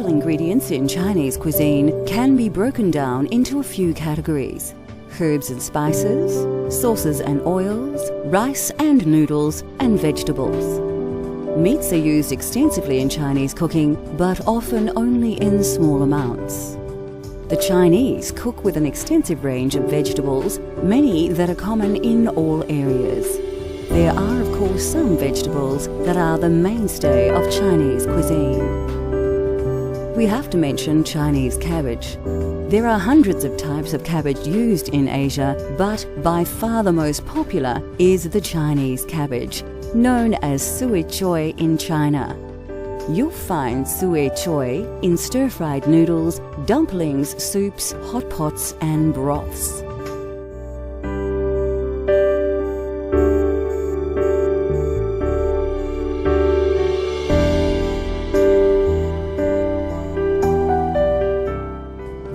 essential ingredients in Chinese cuisine can be broken down into a few categories: herbs and spices, sauces and oils, rice and noodles, and vegetables. Meats are used extensively in Chinese cooking, but often only in small amounts. The Chinese cook with an extensive range of vegetables, many that are common in all areas. There are, of course, some vegetables that are the mainstay of Chinese cuisine. We have to mention Chinese cabbage. There are hundreds of types of cabbage used in Asia, but by far the most popular is the Chinese cabbage, known as sui choy in China. You'll find sui choy in stir-fried noodles, dumplings, soups, hot pots and broths.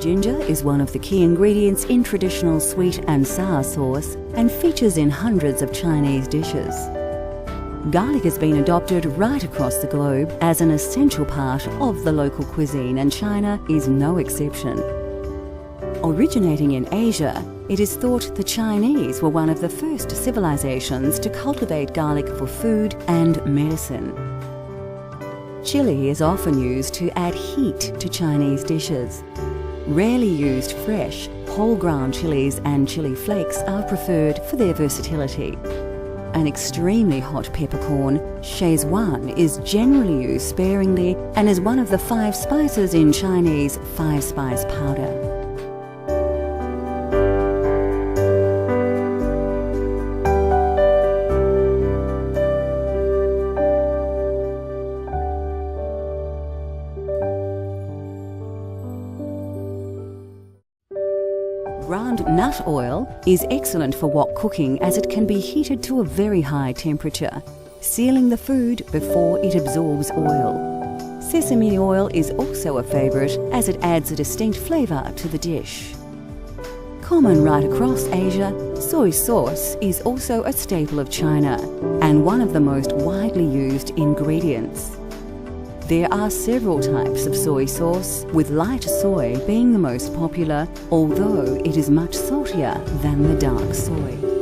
Ginger is one of the key ingredients in traditional sweet and sour sauce and features in hundreds of Chinese dishes. Garlic has been adopted right across the globe as an essential part of the local cuisine, and China is no exception. Originating in Asia, it is thought the Chinese were one of the first civilizations to cultivate garlic for food and medicine. Chili is often used to add heat to Chinese dishes. Rarely used fresh, whole ground chilies and chili flakes are preferred for their versatility. An extremely hot peppercorn, Szechuan, is generally used sparingly and is one of the 5 spices in Chinese 5-spice powder. Ground nut oil is excellent for wok cooking as it can be heated to a very high temperature, sealing the food before it absorbs oil. Sesame oil is also a favourite as it adds a distinct flavour to the dish. Common right across Asia, soy sauce is also a staple of China and one of the most widely used ingredients. There are several types of soy sauce, with light soy being the most popular, although it is much saltier than the dark soy.